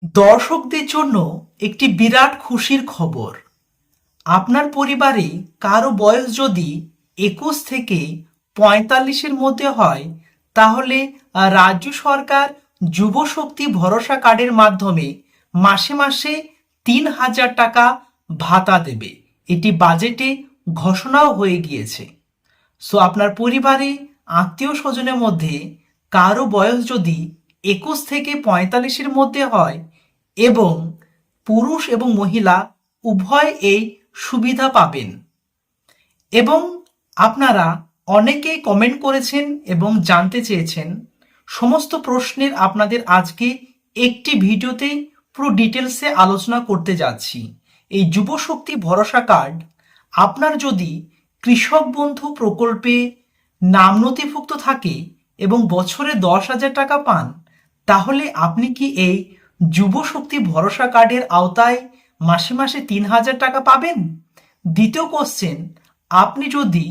দর্শকদের জন্য একটি বিরাট খুশির খবর। আপনার পরিবারে কারো বয়স যদি 21 থেকে 45-এর মধ্যে হয়, তাহলে রাজ্য সরকার যুব শক্তি ভরসা কার্ডের মাধ্যমে মাসে মাসে 3,000 টাকা ভাতা দেবে। এটি বাজেটে ঘোষণাও হয়ে গিয়েছে। সো আপনার পরিবারে আত্মীয় স্বজনের মধ্যে কারো বয়স যদি 21 থেকে 45-এর মধ্যে হয় এবং পুরুষ এবং মহিলা উভয় এই সুবিধা পাবেন। এবং আপনারা অনেকেই কমেন্ট করেছেন এবং জানতে চেয়েছেন, সমস্ত প্রশ্নের আপনাদের আজকে একটি ভিডিওতে পুরো ডিটেলসে আলোচনা করতে যাচ্ছি। এই যুব শক্তি ভরসা কার্ড আপনার যদি কৃষক বন্ধু প্রকল্পে নাম নথিভুক্ত থাকে এবং বছরে 10,000 টাকা পান, তাহলে আপনি কি এই যুব শক্তি ভরসা কার্ডের আওতায় মাসে মাসে 3,000 টাকা পাবেন? দ্বিতীয় কোশ্চেন, আপনি যদি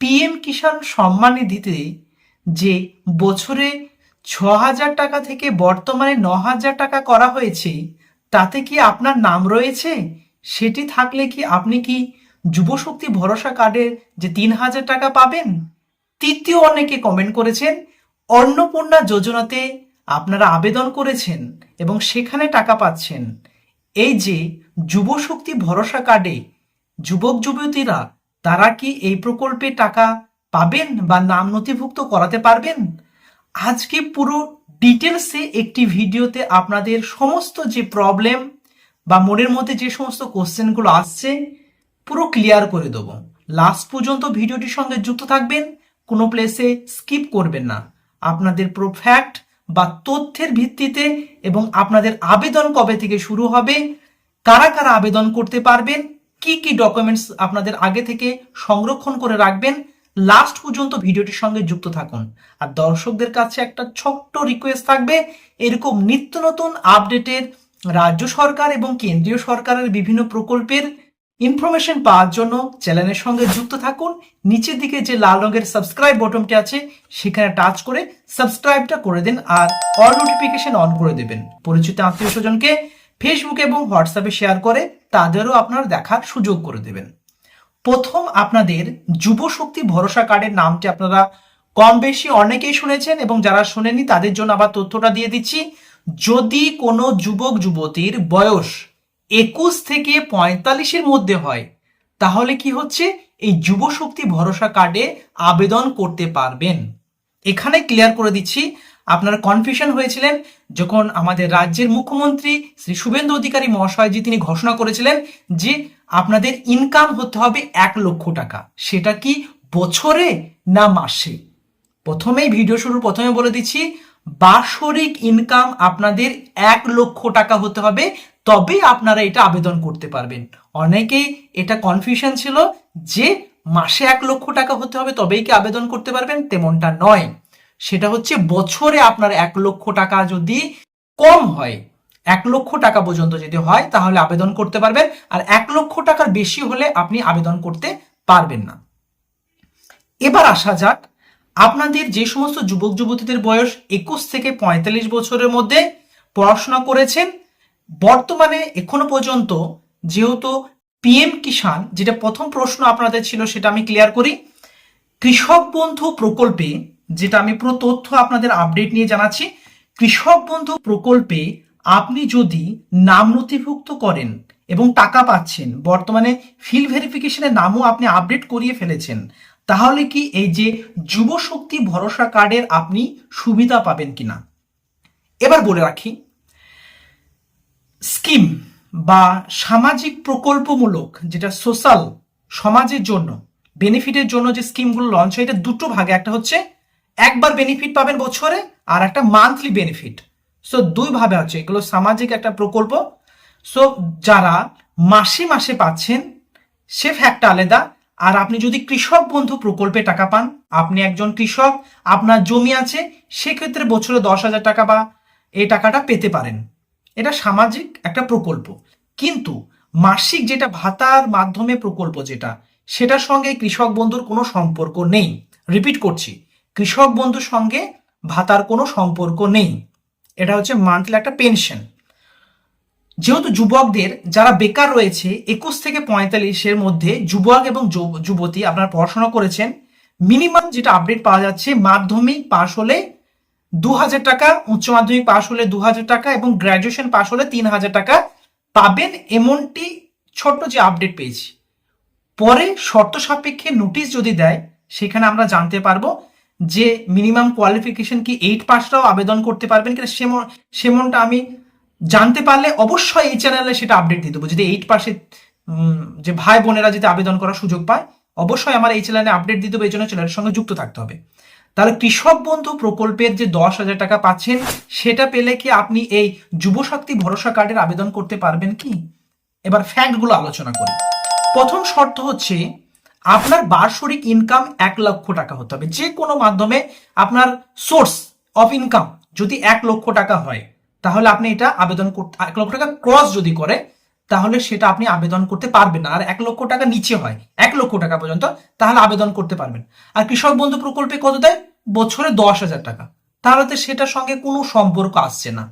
পিএম কিষাণ সম্মান নিধিতে যে বছরে 6,000 টাকা থেকে বর্তমানে 9,000 টাকা করা হয়েছে, তাতে কি আপনার নাম রয়েছে? সেটি থাকলে কি আপনি কি যুবশক্তি ভরসা কার্ডের যে 3,000 টাকা পাবেন? তৃতীয়, অনেকে কমেন্ট করেছেন অন্নপূর্ণা যোজনাতে আপনারা আবেদন করেছেন এবং সেখানে টাকা পাচ্ছেন। এই যে যুবশক্তি ভরসা কার্ডে যুবক যুবতীরা তারা কি এই প্রকল্পে টাকা পাবেন বা নাম নথিভুক্ত করাতে পারবেন? আজকে পুরো ডিটেলসে একটি ভিডিওতে আপনাদের সমস্ত যে প্রবলেম বা মনের মধ্যে যে সমস্ত কোশ্চেনগুলো আসছে পুরো ক্লিয়ার করে দেবো। লাস্ট পর্যন্ত ভিডিওটির সঙ্গে যুক্ত থাকবেন, কোনো প্লেসে স্কিপ করবেন না। আপনাদের পুরো ফ্যাক্ট বা তথ্যের ভিত্তিতে এবং আপনাদের আবেদন কবে থেকে শুরু হবে, কারা কারা আবেদন করতে পারবেন, কি কি ডকুমেন্টস আপনাদের আগে থেকে সংরক্ষণ করে রাখবেন, লাস্ট পর্যন্ত ভিডিওটির সঙ্গে যুক্ত থাকুন। আর দর্শকদের কাছে একটা ছোট্ট রিকোয়েস্ট থাকবে, এরকম নিত্য নতুন আপডেটের রাজ্য সরকার এবং কেন্দ্রীয় সরকারের বিভিন্ন প্রকল্পের ইনফরমেশন পাওয়ার জন্য চ্যানেলের সঙ্গে যুক্ত থাকুন। নিচের দিকে যে লাল রঙের সাবস্ক্রাইব বটনটি আছে সেখানে টাচ করে সাবস্ক্রাইবটা করে দিন আর অল নোটিফিকেশন অন করে দেবেন। পরিচিত আত্মীয় স্বজনকে ফেসবুক এবং হোয়াটসঅ্যাপে শেয়ার করে তাদেরও আপনারা দেখার সুযোগ করে দেবেন। প্রথম, আপনাদের যুব শক্তি ভরসা কার্ডের নামটি আপনারা কম বেশি অনেকেই শুনেছেন এবং যারা শোনেনি তাদের জন্য আবার তথ্যটা দিয়ে দিচ্ছি। যদি কোনো যুবক যুবতীর বয়স 21 থেকে 45-এর মধ্যে হয়, তাহলে কি হচ্ছে, এই যুব শক্তি ভরসা কার্ডে আবেদন করতে পারবেন। এখানে ক্লিয়ার করে দিচ্ছি, আপনারা কনফিউশন হয়েছিলেন যখন আমাদের রাজ্যের মুখ্যমন্ত্রী শ্রী শুভেন্দু অধিকারী মহাশয়জি তিনি ঘোষণা করেছিলেন যে আপনাদের ইনকাম হতে হবে 1 লক্ষ টাকা। সেটা কি বছরে না মাসে? প্রথমেই ভিডিও শুরুর প্রথমে বলে দিচ্ছি, বাৎসরিক ইনকাম আপনাদের 1 লক্ষ টাকা হতে হবে, তবে আপনারা এটা আবেদন করতে পারবেন। অনেকেই এটা কনফিউশন ছিল যে মাসে 1 লক্ষ টাকা হতে হবে তবেই কি আবেদন করতে পারবেন, তেমনটা নয়। সেটা হচ্ছে বছরে আপনার 1 লক্ষ টাকা যদি কম হয়, 1 লক্ষ টাকা পর্যন্ত যদি হয় তাহলে আবেদন করতে পারবেন, আর 1 লক্ষ টাকার বেশি হলে আপনি আবেদন করতে পারবেন না। এবার আসা যাক, আপনাদের যে সমস্ত যুবক যুবতীদের বয়স 21 থেকে 45 বছরের মধ্যে পড়াশোনা করেছেন, বর্তমানে এখনো পর্যন্ত যেহেতু পিএম কিষাণ, যেটা প্রথম প্রশ্ন আপনাদের ছিল সেটা আমি ক্লিয়ার করি, কৃষক বন্ধু প্রকল্পে, যেটা আমি পুরো তথ্য আপনাদের আপডেট নিয়ে জানাচ্ছি, কৃষক বন্ধু প্রকল্পে আপনি যদি নাম নথিভুক্ত করেন এবং টাকা পাচ্ছেন, বর্তমানে ফিল্ড ভেরিফিকেশনের নামও আপনি আপডেট করিয়ে ফেলেছেন, তাহলে কি এই যে যুব শক্তি ভরসা কার্ডের আপনি সুবিধা পাবেন কিনা। এবার বলে রাখি, স্কিম বা সামাজিক প্রকল্পমূলক, যেটা সোশ্যাল সমাজের জন্য বেনিফিটের জন্য যে স্কিমগুলো লঞ্চ হয়, এটা দুটো ভাগে, একটা হচ্ছে একবার বেনিফিট পাবেন বছরে আর একটা মান্থলি বেনিফিট। সো দুই ভাবে আছে, এগুলো সামাজিক একটা প্রকল্প। সো যারা মাসে মাসে পাচ্ছেন সে ফ্যাক্টটা আলাদা। আর আপনি যদি কৃষক বন্ধু প্রকল্পে টাকা পান, আপনি একজন কৃষক, আপনার জমি আছে, সেক্ষেত্রে বছরে 10,000 টাকা বা এই টাকাটা পেতে পারেন। এটা সামাজিক একটা প্রকল্প। কিন্তু মাসিক যেটা ভাতার মাধ্যমে প্রকল্প, যেটা সেটার সঙ্গে কৃষক বন্ধুর কোনো সম্পর্ক নেই। রিপিট করছি, কৃষক বন্ধুর সঙ্গে ভাতার কোনো সম্পর্ক নেই। এটা হচ্ছে মান্থলি একটা পেনশন। যেহেতু যুবকদের যারা বেকার রয়েছে 21 থেকে 45-এর মধ্যে যুবক এবং যুবতী আপনারা পড়াশোনা করেছেন, মিনিমাম যেটা আপডেট পাওয়া যাচ্ছে মাধ্যমিক পাশ হলে 2,000 টাকা, উচ্চ মাধ্যমিক পাশ হলে 2,000 টাকা এবং গ্র্যাজুয়েশন পাশ হলে 3,000 টাকা পাবেন, এমনটি ছোট্ট যে আপডেট পেয়েছি। পরে শর্ত সাপেক্ষে নোটিশ যদি দেয় সেখানে আমরা জানতে পারবো যে মিনিমাম কোয়ালিফিকেশন কি 8 পাসরাও আবেদন করতে পারবেন কিনা। সেমনটা আমি জানতে পারলে অবশ্যই এই চ্যানেলে সেটা আপডেট দিয়ে দেবো। যদি 8 পাসে যে ভাই বোনেরা যদি আবেদন করার সুযোগ পায়, অবশ্যই আমার এই চ্যানেলে আপডেট দিয়ে দেবো। এই জন্য চ্যানেলের সঙ্গে যুক্ত থাকতে হবে। তাহলে কৃষক বন্ধু প্রকল্পের যে 10,000 টাকা পাচ্ছেন, সেটা পেলে কি আপনি এই যুবশক্তি ভরসা কার্ডের আবেদন করতে পারবেন কি? এবার ফ্যাক্টগুলো আলোচনা করি। প্রথম শর্ত হচ্ছে আপনার বার্ষিক ইনকাম 1 লক্ষ টাকা হতে হবে। যে কোনো মাধ্যমে আপনার সোর্স অফ ইনকাম যদি 1 লক্ষ টাকা হয়, তাহলে আপনি এটা আবেদন করতে, 1 লক্ষ টাকা ক্রস যদি করে তাহলে সেটা আপনি আবেদন করতে পারবেন না। আর 1 লক্ষ টাকা নিচে হয় 1 লক্ষ টাকা পর্যন্ত, তাহলে আবেদন করতে পারবেন। আর কৃষক বন্ধু প্রকল্পে কত দেয়? বছরে 10,000 টাকা। তাহলে তো সেটার সঙ্গে কোনো সম্পর্ক আসছে না।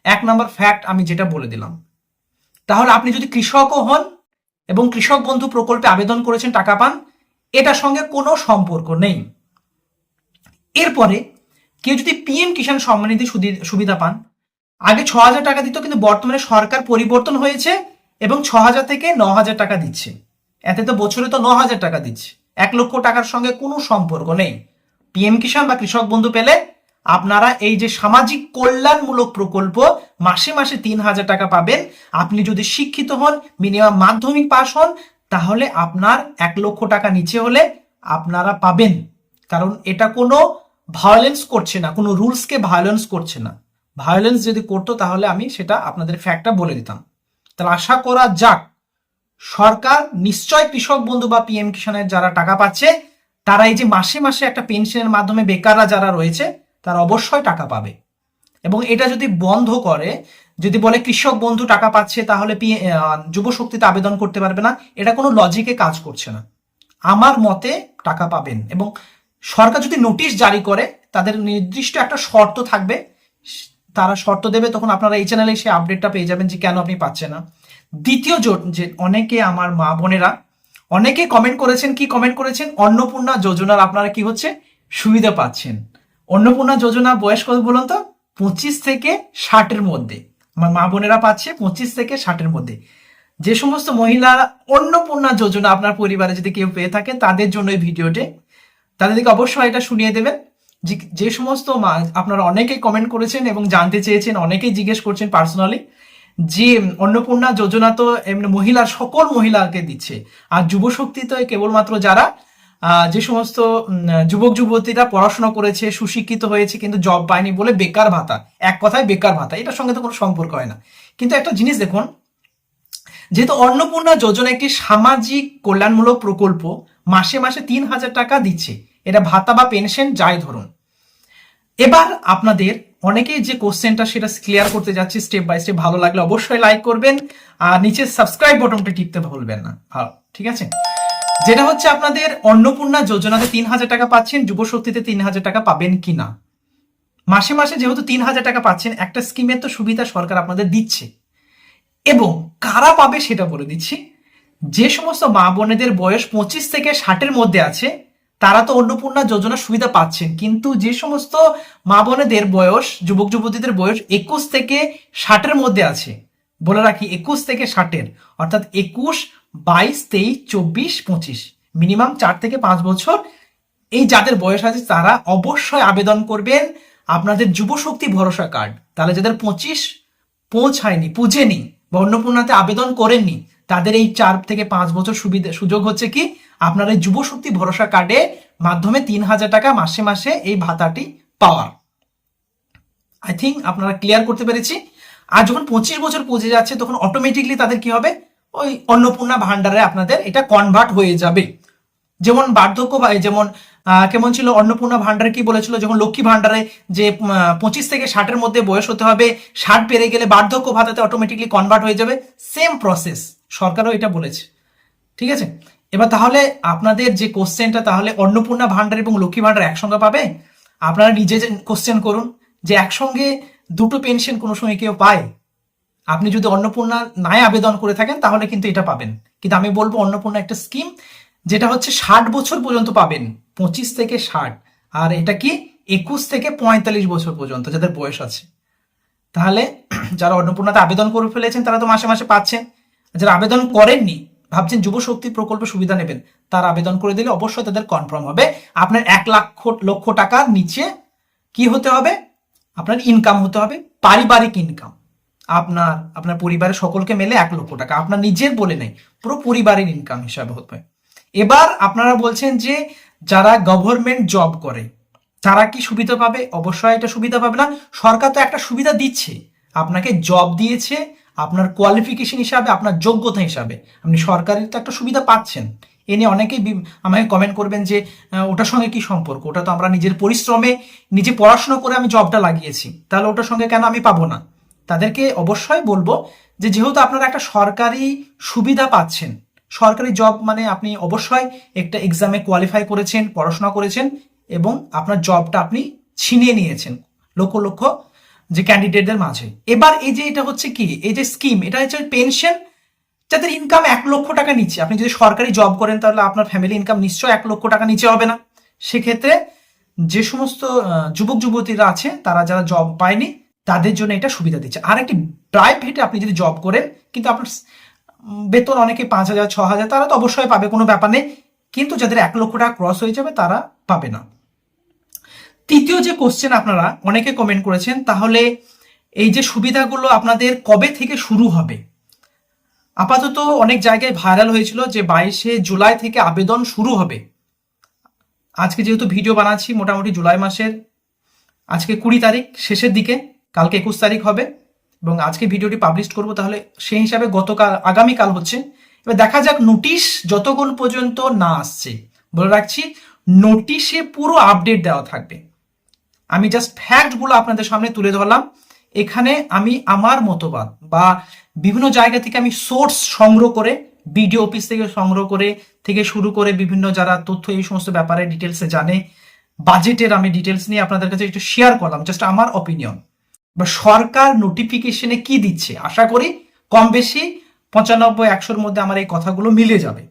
1 নম্বর ফ্যাক্ট আমি যেটা বলে দিলাম। তাহলে আপনি যদি কৃষকও হন এবং কৃষক বন্ধু প্রকল্পে আবেদন করেছেন, টাকা পান, এটার সঙ্গে কোনো সম্পর্ক নেই। এরপরে কেউ যদি পিএম কিষাণ সম্মান নিধি সুবিধা পান, আগে 6,000 টাকা দিত, কিন্তু বর্তমানে সরকার পরিবর্তন হয়েছে এবং 6,000 থেকে 9,000 টাকা দিচ্ছে। এতে তো বছরে তো 9,000 টাকা দিচ্ছে। 1 লক্ষ টাকার সঙ্গে কোনো সম্পর্ক নেই। পিএম কিষাণ বা কৃষক বন্ধু পেলে আপনারা এই যে সামাজিক কল্যাণমূলক প্রকল্প মাসে মাসে 3,000 টাকা পাবেন। আপনি যদি শিক্ষিত হন, মিনিমাম মাধ্যমিক পাস হন, তাহলে আপনার 1 লক্ষ টাকা নিচে হলে আপনারা পাবেন। কারণ এটা কোনো ভায়োলেন্স করছে না, কোনো রুলসকে ভায়োলেন্স করছে না। ভায়োলেন্স যদি করতো তাহলে আমি সেটা আপনাদের ফ্যাক্টটা বলে দিতাম। তাহলে আশা করা যাক সরকার নিশ্চয় কৃষক বন্ধু বা পিএম কিষাণের যারা টাকা পাচ্ছে, তারা এই যে মাসে মাসে একটা পেনশনের মাধ্যমে বেকাররা যারা রয়েছে তারা অবশ্যই টাকা পাবে। এবং এটা যদি বন্ধ করে, যদি বলে কৃষক বন্ধু টাকা পাচ্ছে তাহলে যুবশক্তিতে আবেদন করতে পারবে না, এটা কোনো লজিকে কাজ করছে না। আমার মতে টাকা পাবেন। এবং সরকার যদি নোটিশ জারি করে, তাদের নির্দিষ্ট একটা শর্ত থাকবে, তারা শর্ত দেবে, তখন আপনারা এই চ্যানেলে সেই আপডেটটা পেয়ে যাবেন যে কেন আপনি পাচ্ছেন না। দ্বিতীয় যে অনেকে আমার মা বোনেরা অনেকে কমেন্ট করেছেন, কি কমেন্ট করেছেন, অন্নপূর্ণা যোজনার আপনারা কি হচ্ছে সুবিধা পাচ্ছেন। অন্নপূর্ণা যোজনা বয়স কত বলুন তো? 25 থেকে 60-এর মধ্যে আমার মা বোনেরা পাচ্ছে, 25 থেকে 60-এর মধ্যে। যে সমস্ত মহিলা অন্নপূর্ণা যোজনা আপনার পরিবারে যদি কেউ পেয়ে থাকে, তাদের জন্য এই ভিডিওটি, তাদেরকে অবশ্যই এটা শুনিয়ে দেবেন। যে সমস্ত আপনারা অনেকেই কমেন্ট করেছেন এবং জানতে চেয়েছেন, অনেকেই জিজ্ঞেস করছেন পার্সোনালি যে অন্নপূর্ণা যোজনা তো এমনি মহিলার, সকল মহিলাকে দিচ্ছে, আর যুবশক্তি তো কেবলমাত্র যারা যে সমস্ত যুবক যুবতীরা পড়াশোনা করেছে, সুশিক্ষিত হয়েছে কিন্তু জব পায়নি বলে বেকার ভাতা, এক কথায় বেকার ভাতা, এটার সঙ্গে তো কোনো সম্পর্ক হয় না। কিন্তু একটা জিনিস দেখুন, যেহেতু অন্নপূর্ণা যোজনা একটি সামাজিক কল্যাণমূলক প্রকল্প, মাসে মাসে 3,000 টাকা দিচ্ছে, এটা ভাতা বা পেনশন যাই ধরুন। এবার আপনাদের অনেকেই যে কোশ্চেনটা সেটা ক্লিয়ার করতে যাচ্ছি স্টেপ বাই স্টেপ। ভালো লাগলে অবশ্যই লাইক করবেন আর নিচে সাবস্ক্রাইব বাটনটা টিপতে ভুলবেন না। ভালো, ঠিক আছে। যেটা হচ্ছে আপনাদের অন্নপূর্ণা যোজনাতে 3,000 টাকা পাচ্ছেন, যুবশক্তিতে 3,000 টাকা পাবেন কিনা। মাসে মাসে যেহেতু 3,000 টাকা পাচ্ছেন, একটা স্কিমের তো সুবিধা সরকার আপনাদের দিচ্ছে। এবং কারা পাবে সেটা বলে দিচ্ছি। যে সমস্ত মা বোনেদের বয়স 25 থেকে 60-এর মধ্যে আছে, তারা তো অন্নপূর্ণা যোজনা সুবিধা পাচ্ছেন। কিন্তু যে সমস্ত মা বোনেদের বয়স, যুবক যুবতীদের বয়স 21 থেকে 60-এর মধ্যে আছে, বলে রাখি 21 থেকে 60-এর, অর্থাৎ 21, 22, 23, 24, 25, মিনিমাম 4 থেকে 5 বছর এই যাদের বয়স আছে, তারা অবশ্যই আবেদন করবেন আপনাদের যুবশক্তি ভরসা কার্ড। তাহলে যাদের 25 পৌঁছায়নি, পুজেনি বা অন্নপূর্ণাতে আবেদন করেননি, তাদের এই 4 থেকে 5 বছর সুযোগ হচ্ছে কি, আপনার এই যুবশক্তি ভরসা কার্ডের মাধ্যমে 3,000 টাকা মাসে মাসে এই ভাতাটি পাওয়ার। আই থিঙ্ক আপনারা ক্লিয়ার করতে পেরেছি। আর যখন 25 বছর পৌঁছে যাচ্ছে, তখন অটোমেটিকলি তাদের কি হবে, ওই অন্নপূর্ণা ভান্ডারে আপনাদের এটা কনভার্ট হয়ে যাবে। যেমন বার্ধক্য, যেমন কেমন ছিল অন্নপূর্ণা ভান্ডারে কি বলেছিল, যখন লক্ষ্মী ভান্ডারে যে 25 থেকে 60-এর মধ্যে বয়স হতে হবে, 60 পেরে গেলে বার্ধক্য ভাতাতে অটোমেটিকলি কনভার্ট হয়ে যাবে। সেম প্রসেস সরকারও এটা বলেছে, ঠিক আছে। এবার তাহলে আপনাদের যে কোশ্চেনটা, তাহলে অন্নপূর্ণা ভান্ডার এবং লক্ষ্মী ভান্ডার একসঙ্গে পাবে? আপনারা নিজে কোশ্চেন করুন যে একসঙ্গে দুটো পেনশন কোনো সময় কেউ পায়? আপনি যদি অন্নপূর্ণা নাই আবেদন করে থাকেন তাহলে কিন্তু এটা পাবেন। কিন্তু আমি বলবো অন্নপূর্ণা একটা স্কিম যেটা হচ্ছে 60 বছর পর্যন্ত পাবেন, 25 থেকে 60, আর এটা কি 21 থেকে 45 বছর পর্যন্ত যাদের বয়স আছে। তাহলে যারা অন্নপূর্ণাতে আবেদন করে ফেলেছেন তারা তো মাসে মাসে পাচ্ছেন, যারা আবেদন করেননি ভাবছেন যুব শক্তি প্রকল্পে সুবিধা নেবেন, তারা আবেদন করে দিলে অবশ্যই তাদের কনফার্ম হবে। আপনার 1 লক্ষ টাকার নিচে কি হতে হবে, আপনার ইনকাম হতে হবে, পারিবারিক ইনকাম। আপনার পরিবারের সকলকে মেলে 1 লক্ষ টাকা, আপনার নিজের বলে নেই, পুরো পরিবারের ইনকাম হিসাবে হতে হবে। এবার আপনারা বলছেন যে যারা গভর্নমেন্ট জব করে তারা কি সুবিধা পাবে? অবশ্যই এটা সুবিধা পাবে না। সরকার তো একটা সুবিধা দিচ্ছে, আপনাকে জব দিয়েছে আপনার কোয়ালিফিকেশন হিসাবে, আপনার যোগ্যতা হিসাবে, আপনি সরকারের তো একটা সুবিধা পাচ্ছেন। এ নিয়ে অনেকেই আমাকে কমেন্ট করবেন যে ওটার সঙ্গে কি সম্পর্ক, ওটা তো আমরা নিজের পরিশ্রমে নিজে পড়াশোনা করে আমি জবটা লাগিয়েছি, তাহলে ওটার সঙ্গে কেন আমি পাবো না? তাদেরকে অবশ্যই বলবো যে যেহেতু আপনারা একটা সরকারি সুবিধা পাচ্ছেন, সরকারি জব মানে আপনি অবশ্যই একটা এক্সামে কোয়ালিফাই করেছেন, পড়াশোনা করেছেন এবং আপনার জবটা আপনি ছিনিয়ে নিয়েছেন লক্ষ লক্ষ যে ক্যান্ডিডেটদের মাঝে। এবার এই যে এটা হচ্ছে কি, এই যে স্কিম, এটা হচ্ছে পেনশন যাদের ইনকাম 1 লক্ষ টাকা নিচে। আপনি যদি সরকারি জব করেন তাহলে আপনার ফ্যামিলি ইনকাম নিশ্চয়ই 1 লক্ষ টাকা নিচে হবে না। সেক্ষেত্রে যে সমস্ত যুবক যুবতীরা আছে তারা যারা জব পায়নি তাদের জন্য এটা সুবিধা দিচ্ছে। আর একটি প্রাইভেটে আপনি যদি জব করেন কিন্তু আপনার বেতন অনেকে 5,000 6,000, তারা তো অবশ্যই পাবে, কোনো ব্যাপার নেই। কিন্তু যাদের 1 লক্ষ টাকা ক্রস হয়ে যাবে তারা পাবে না। তৃতীয় যে কোশ্চেন আপনারা অনেকে কমেন্ট করেছেন, তাহলে এই যে সুবিধাগুলো আপনাদের কবে থেকে শুরু হবে? আপাতত অনেক জায়গায় ভাইরাল হয়েছিল যে 22শে জুলাই থেকে আবেদন শুরু হবে। আজকে যেহেতু ভিডিও বানাচ্ছি মোটামুটি জুলাই মাসের আজকে 20 তারিখ শেষের দিকে, কালকে 21 তারিখ হবে এবং আজকে ভিডিওটি পাবলিশ করব, তাহলে সেই হিসাবে গতকাল আগামীকাল হচ্ছে। এবার দেখা যাক নোটিশ যতক্ষণ পর্যন্ত না আসছে, বলে রাখছি নোটিশে পুরো আপডেট দেওয়া থাকবে। আমি জাস্ট ফ্যাক্টগুলো আপনাদের সামনে তুলে ধরলাম। এখানে আমি আমার মতবাদ বা বিভিন্ন জায়গা থেকে আমি সোর্স সংগ্রহ করে, বিডিও অফিস থেকে সংগ্রহ করে থেকে শুরু করে বিভিন্ন যারা তথ্য এই সমস্ত ব্যাপারে ডিটেলসে জানে, বাজেটের আমি ডিটেলস নিয়ে আপনাদের কাছে একটু শেয়ার করলাম, জাস্ট আমার অপিনিয়ন। বা সরকার নোটিফিকেশনে কি দিচ্ছে আশা করি কম বেশি 95-100-র মধ্যে আমার এই কথাগুলো মিলে যাবে।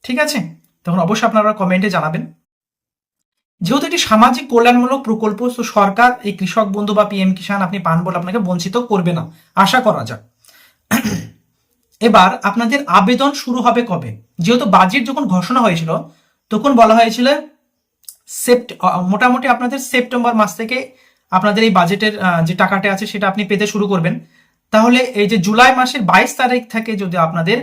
ঠিক আছে, তখন অবশ্যই আপনারা কমেন্টে জানাবেন। যেহেতু এটি সামাজিক কল্যাণমূলক প্রকল্প, তো সরকার এই কৃষক বন্ধু বা পিএম কিষাণ আপনি পান বলে আপনাকে বঞ্চিত করবে না, আশা করা যাক। এবার আপনাদের আবেদন শুরু হবে কবে? যেহেতু বাজেট যখন ঘোষণা হয়েছিল তখন বলা হয়েছিল মোটামুটি আপনাদের সেপ্টেম্বর মাস থেকে আপনাদের এই বাজেটের যে টাকাটা আছে সেটা আপনি পেতে শুরু করবেন। তাহলে এই যে জুলাই মাসের 22 তারিখ থেকে যদি আপনাদের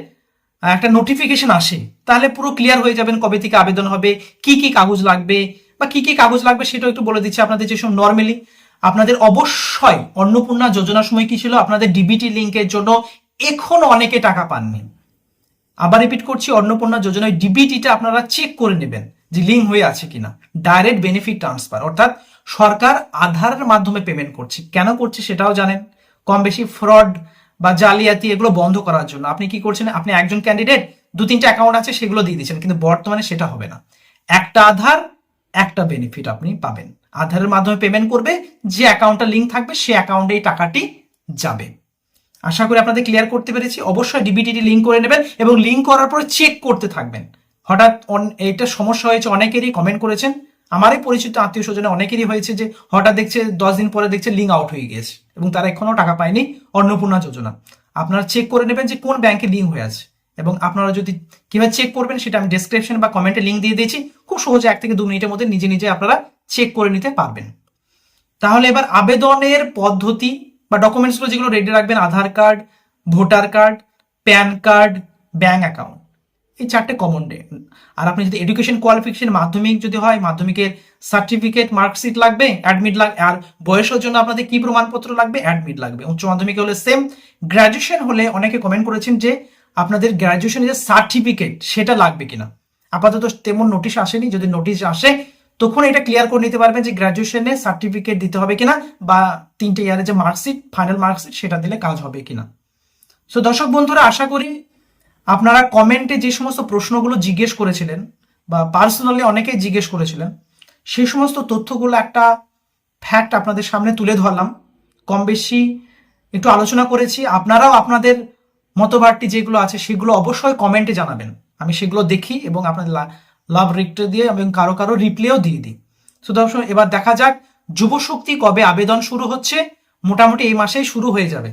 একটা নোটিফিকেশন আসে তাহলে পুরো ক্লিয়ার হয়ে যাবেন কবে থেকে আবেদন হবে, কি কি কাগজ লাগবে বা কি কি কাগজ লাগবে সেটাও একটু বলে দিচ্ছি আপনাদের। যেসব নর্মালি আপনাদের অবশ্যই অন্নপূর্ণা যোজনার সময় কি ছিল, আপনাদের ডিবিটি লিঙ্কের জন্য এখনো অনেকে টাকা পাননি। আবার রিপিট করছি, অন্নপূর্ণা যোজনায় ডিবিটিটা আপনারা চেক করে নেবেন যে লিঙ্ক হয়ে আছে কিনা। ডাইরেক্ট বেনিফিট ট্রান্সফার, অর্থাৎ সরকার আধারের মাধ্যমে পেমেন্ট করছে। কেন করছে সেটাও জানেন, কম বেশি ফ্রড বা জালিয়াতি এগুলো বন্ধ করার জন্য। আপনি কি করছেন, আপনি একজন ক্যান্ডিডেট 2-3টা অ্যাকাউন্ট আছে সেগুলো দিয়ে দিচ্ছেন, কিন্তু বর্তমানে সেটা হবে না। একটা আধার একটা বেনিফিট আপনি পাবেন। আধারের মাধ্যমে পেমেন্ট করবে, যে অ্যাকাউন্টটা লিঙ্ক থাকবে সে অ্যাকাউন্টে এই টাকাটি যাবে। আশা করি আপনাদের ক্লিয়ার করতে পেরেছি। অবশ্যই ডিবিটিটি লিঙ্ক করে নেবেন এবং লিঙ্ক করার পরে চেক করতে থাকবেন। হঠাৎ এইটা সমস্যা হয়েছে, অনেকেরই কমেন্ট করেছেন, আমারই পরিচিত আত্মীয় স্বজনে অনেকেরই হয়েছে যে হঠাৎ দেখছে 10 দিন পরে দেখছে লিঙ্ক আউট হয়ে গিয়েছে এবং তারা এখনো টাকা পায়নি অন্নপূর্ণা যোজনা। আপনারা চেক করে নেবেন যে কোন ব্যাংকে লিঙ্ক হয়ে আছে, এবং আপনারা যদি কিভাবে চেক করবেন সেটা আমি ডেসক্রিপশন বা কমেন্টে লিঙ্ক দিয়ে দিয়েছি। খুব সহজে 1 থেকে 2 মিনিটের মধ্যে নিজে নিজে আপনারা চেক করে নিতে পারবেন। তাহলে এবার আবেদনের পদ্ধতি বা ডকুমেন্টসগুলো যেগুলো রেডি রাখবেন, Aadhaar card, voter card, PAN card, bank account, এই 4টে কমন ডে। আর আপনি যদি এডুকেশন কোয়ালিফিকেশন মাধ্যমিক যদি হয়, মাধ্যমিকের সার্টিফিকেট, মার্কশিট লাগবে, অ্যাডমিট লাগবে। আর বয়সের জন্য আপনাদের কি প্রমাণপত্র লাগবে? অ্যাডমিট লাগবে। উচ্চ মাধ্যমিক হলে সেম। গ্র্যাজুয়েশন হলে অনেকে কমেন্ট করেছেন যে আপনাদের গ্র্যাজুয়েশনের যে সার্টিফিকেট সেটা লাগবে কিনা। আপাতত তেমন নোটিশ আসেনি, যদি নোটিশ আসে তখন এটা ক্লিয়ার করে নিতে পারবেন যে গ্র্যাজুয়েশনে সার্টিফিকেট দিতে হবে কিনা, বা 3টে ইয়ারের যে মার্কশিট, ফাইনাল মার্কশিট সেটা দিলে কাজ হবে কিনা। সো দর্শক বন্ধুরা, আশা করি আপনারা কমেন্টে যে সমস্ত প্রশ্নগুলো জিজ্ঞেস করেছিলেন বা পার্সোনালি অনেকেই জিজ্ঞেস করেছিলেন, সেই সমস্ত তথ্যগুলো একটা ফ্যাক্ট আপনাদের সামনে তুলে ধরলাম। কম বেশি একটু আলোচনা করেছি। আপনারাও আপনাদের মতবাদটি যেগুলো আছে সেগুলো অবশ্যই কমেন্টে জানাবেন, আমি সেগুলো দেখি এবং আপনাদের লাভ রেট দিয়ে এবং কারো কারো রিপ্লাইও দিয়ে দিই। তো দর্শক, এবার দেখা যাক যুবশক্তি কবে আবেদন শুরু হচ্ছে। মোটামুটি এই মাসেই শুরু হয়ে যাবে।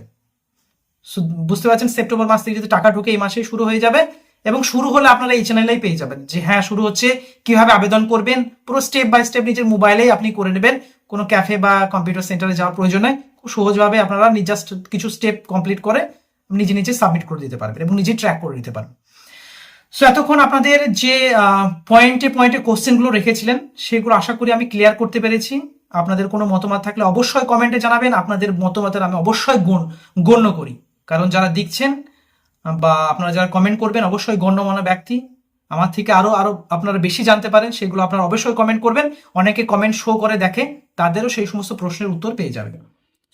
বুঝতে পারছেন, সেপ্টেম্বর মাস থেকে যদি টাকা ঢুকে এই মাসেই শুরু হয়ে যাবে, এবং শুরু হলে আপনারা এই চ্যানেলেই পেয়ে যাবেন যে হ্যাঁ শুরু হচ্ছে, কিভাবে আবেদন করবেন পুরো স্টেপ বাই স্টেপ নিজের মোবাইলেই আপনি করে নেবেন। কোনো ক্যাফে বা কম্পিউটার সেন্টারে যাওয়ার প্রয়োজন নেই, খুব সহজভাবে আপনারা জাস্ট কিছু স্টেপ কমপ্লিট করে নিজে নিজে সাবমিট করে দিতে পারবেন এবং নিজে ট্র্যাক করে দিতে পারবেন। সো এতক্ষণ আপনাদের যে পয়েন্টে পয়েন্টে কোশ্চেনগুলো রেখেছিলেন সেগুলো আশা করি আমি ক্লিয়ার করতে পেরেছি। আপনাদের কোনো মতামত থাকলে অবশ্যই কমেন্টে জানাবেন। আপনাদের মতামতের আমি অবশ্যই গণ্য করি, কারণ যারা দেখছেন বা আপনারা যারা কমেন্ট করবেন অবশ্যই গণ্যমান্য ব্যক্তি, আমার থেকে আরো আরো আপনারা বেশি জানতে পারেন, সেগুলো আপনারা অবশ্যই কমেন্ট করবেন। অনেকে কমেন্ট শো করে দেখে, তাদেরও সেই সমস্ত প্রশ্নের উত্তর পেয়ে যাবে।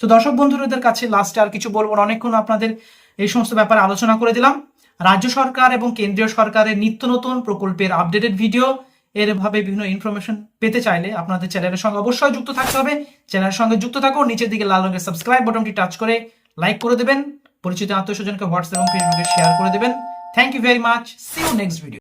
তো দর্শক বন্ধুদের কাছে লাস্টে আর কিছু বলবো না, অনেকক্ষণ আপনাদের এই সমস্ত ব্যাপারে আলোচনা করে দিলাম। রাজ্য সরকার এবং কেন্দ্রীয় সরকারের নিত্য নতুন প্রকল্পের আপডেটেড ভিডিও এরভাবে বিভিন্ন ইনফরমেশন পেতে চাইলে আপনাদের চ্যানেলের সঙ্গে অবশ্যই যুক্ত থাকতে হবে। চ্যানেলের সঙ্গে যুক্ত থাকুন, নিচের দিকে লাল রঙের সাবস্ক্রাইব বাটনটি টাচ করে লাইক করে দেবেন, পরিচিত আত্মীয়স্বজনকে হোয়াটসঅ্যাপ এবং ফেসবুকে শেয়ার করে দেবেন। Thank you very much, see you next video.